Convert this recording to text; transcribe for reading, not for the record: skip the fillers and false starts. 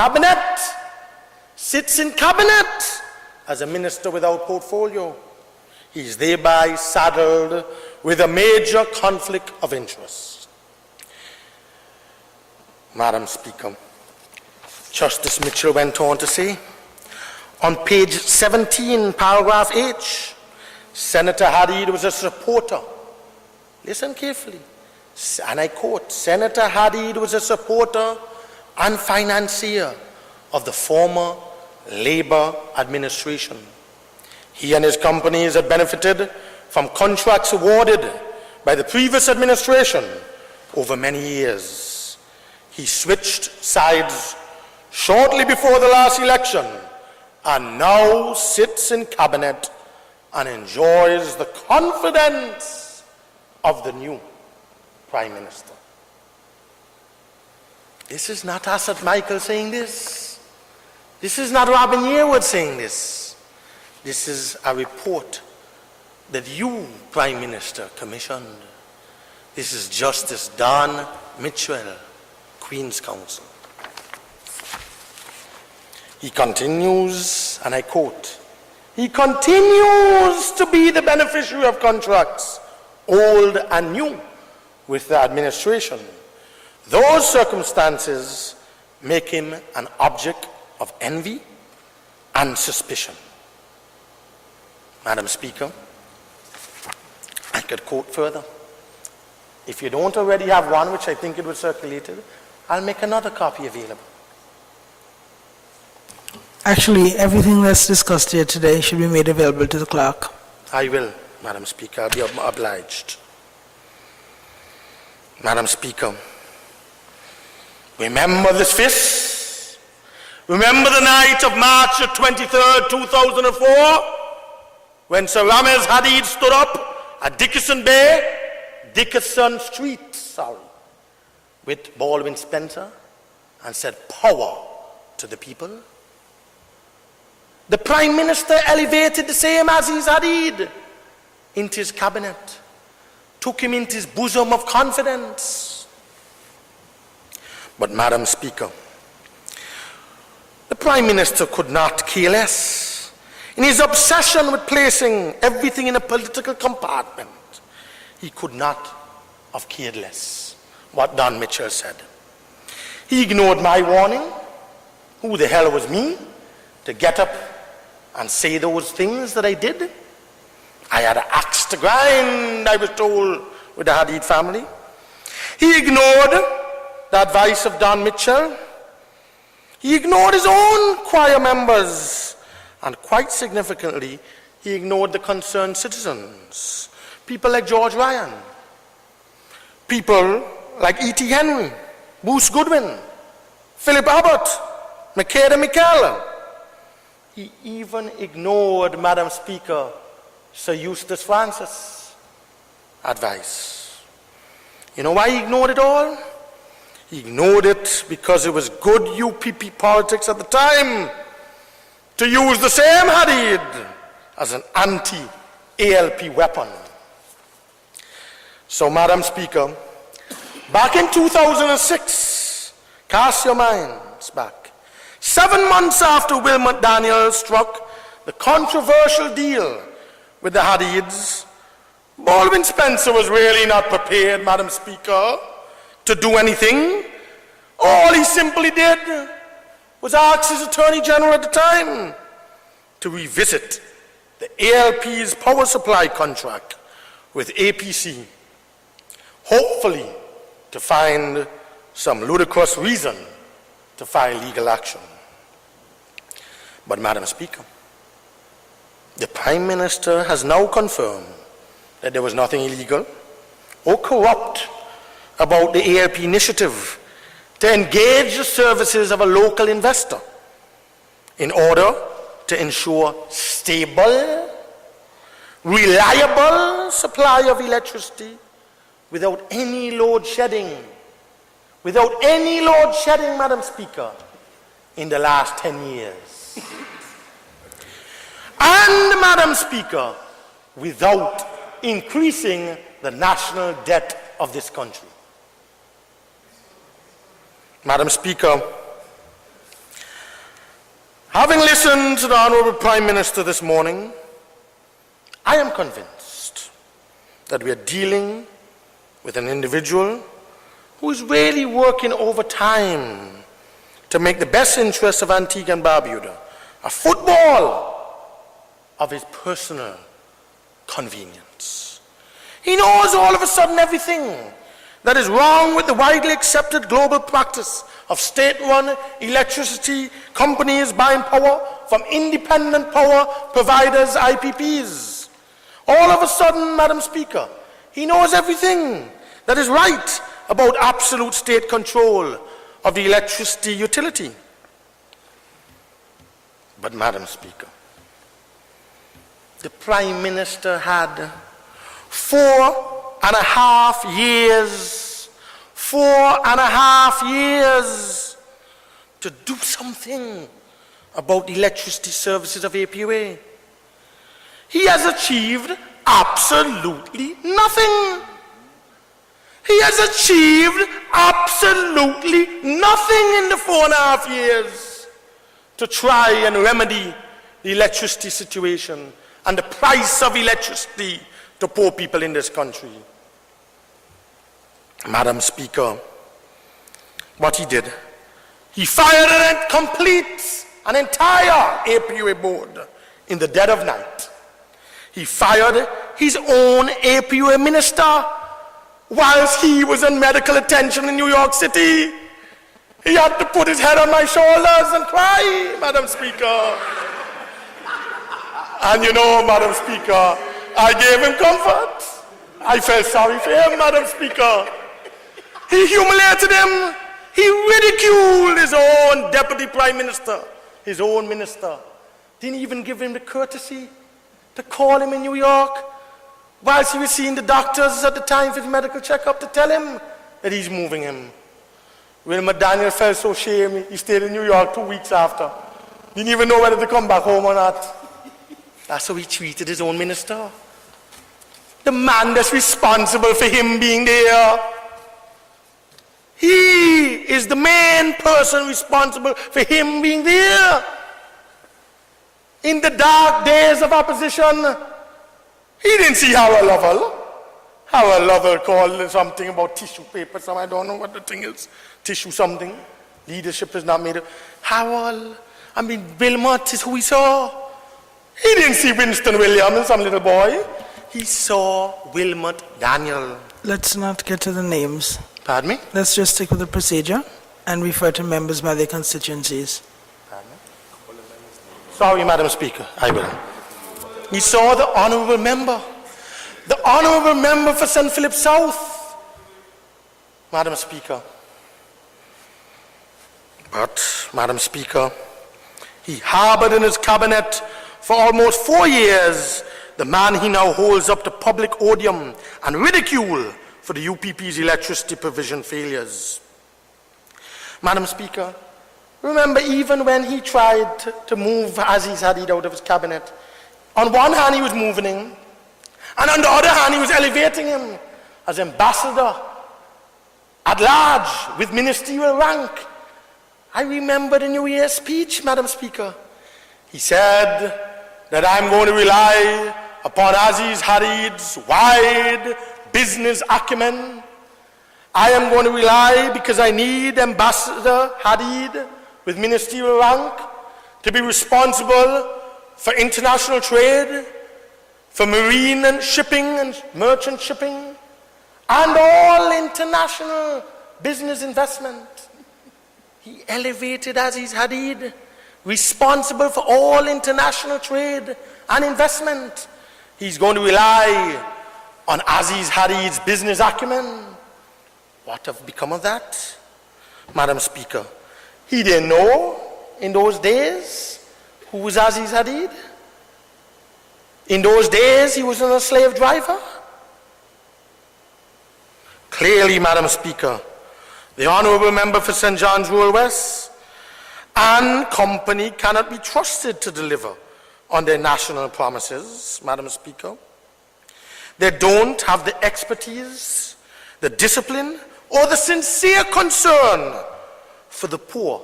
cabinet, sits in cabinet as a minister without portfolio. He is thereby saddled with a major conflict of interest. Madam Speaker, Justice Mitchell went on to say, on page 17, paragraph H, Senator Hadid was a supporter. Listen carefully. And I quote, Senator Hadid was a supporter and financier of the former Labour administration. He and his companies had benefited from contracts awarded by the previous administration over many years. He switched sides shortly before the last election and now sits in cabinet and enjoys the confidence of the new Prime Minister. This is not Asot Michael saying this. This is not Robin Yearwood saying this. This is a report that you, Prime Minister, commissioned. This is Justice Don Mitchell, Queen's Counsel. He continues, and I quote, he continues to be the beneficiary of contracts, old and new, with the administration. Those circumstances make him an object of envy and suspicion. Madam Speaker, I could quote further. If you don't already have one, which I think it was circulated, I'll make another copy available. Actually, everything that's discussed here today should be made available to the clerk. I will, Madam Speaker. I'll be obliged. Madam Speaker, remember this fist? Remember the night of March 23rd, 2004, when Sir Ramesh Hadid stood up at Dickinson Street, with Baldwin Spencer and said, power to the people? The Prime Minister elevated the same Aziz Hadid into his cabinet, took him into his bosom of confidence. But Madam Speaker, the Prime Minister could not care less. In his obsession with placing everything in a political compartment, he could not have cared less what Don Mitchell said. He ignored my warning. Who the hell was me to get up and say those things that I did? I had an axe to grind, I was told, with the Hadid family. He ignored the advice of Don Mitchell. He ignored his own choir members. And quite significantly, he ignored the concerned citizens. People like George Ryan. People like E.T. Henry, Bruce Goodwin, Philip Abbott, Makeda Michaela. He even ignored, Madam Speaker, Sir Eustace Francis' advice. You know why he ignored it all? He ignored it because it was good UPP politics at the time to use the same Hadid as an anti-ALP weapon. So, Madam Speaker, back in 2006, cast your minds back, 7 months after Will McDaniel struck the controversial deal with the Hadids, Baldwin Spencer was really not prepared, Madam Speaker, to do anything. All he simply did was ask his Attorney General at the time to revisit the ALP's power supply contract with APC, hopefully to find some ludicrous reason to file legal action. But, Madam Speaker, the Prime Minister has now confirmed that there was nothing illegal or corrupt about the ALP initiative to engage the services of a local investor in order to ensure stable, reliable supply of electricity without any load shedding. Without any load shedding, Madam Speaker, in the last 10 years. And, Madam Speaker, without increasing the national debt of this country. Madam Speaker, Having listened to the Honorable Prime Minister this morning, I am convinced that we are dealing with an individual who is really working overtime to make the best interests of Antigua and Barbuda a football of his personal convenience. He knows all of a sudden everything that is wrong with the widely accepted global practice of state-run electricity companies buying power from independent power providers, IPPs. All of a sudden, Madam Speaker, he knows everything that is right about absolute state control of the electricity utility. But, Madam Speaker, the Prime Minister had 4.5 years, 4.5 years to do something about the electricity services of APUA. He has achieved absolutely nothing. He has achieved absolutely nothing in the 4.5 years to try and remedy the electricity situation and the price of electricity to poor people in this country. Madam Speaker, what he did, he fired an entire APUA board in the dead of night. He fired his own APUA minister whilst he was on medical attention in New York City. He had to put his head on my shoulders and cry, Madam Speaker. And you know, Madam Speaker, I gave him comfort. I felt sorry for him, Madam Speaker. He humiliated him. He ridiculed his own Deputy Prime Minister, his own minister. Didn't even give him the courtesy to call him in New York whilst he was seeing the doctors at the time for his medical checkup to tell him that he's moving him. Wilmer Daniel felt so ashamed, he stayed in New York 2 weeks after. Didn't even know whether to come back home or not. That's how he treated his own minister. The man that's responsible for him being there. He is the main person responsible for him being there. In the dark days of opposition, he didn't see Howard Lovell. Howard Lovell called something about tissue paper, so I don't know what the thing is. Tissue something. Leadership is not made of. Howard, Wilmot is who he saw. He didn't see Winston Williams, some little boy. He saw Wilmot Daniel. Let's not get to the names. Pardon me? Let's just stick with the procedure and refer to members by their constituencies. Pardon me? Sorry, Madam Speaker, I will. We saw the honourable member for St. Philip South, Madam Speaker. But, Madam Speaker, he harboured in his cabinet for almost 4 years the man he now holds up to public odium and ridicule for the UPP's electricity provision failures. Madam Speaker, remember even when he tried to move Aziz Hadid out of his cabinet, on one hand he was moving him, and on the other hand he was elevating him as ambassador at large with ministerial rank. I remember the New Year's speech, Madam Speaker. He said that I'm going to rely upon Aziz Hadid's wide business acumen. I am going to rely, because I need Ambassador Hadid with ministerial rank to be responsible for international trade, for marine and shipping and merchant shipping, and all international business investment. He elevated Aziz Hadid, responsible for all international trade and investment. He's going to rely on Aziz Hadid's business acumen. What have become of that? Madam Speaker, he didn't know in those days who was Aziz Hadid. In those days he was a slave driver. Clearly, Madam Speaker, the honourable member for St. John's Rural West and company cannot be trusted to deliver on their national promises, Madam Speaker. They don't have the expertise, the discipline, or the sincere concern for the poor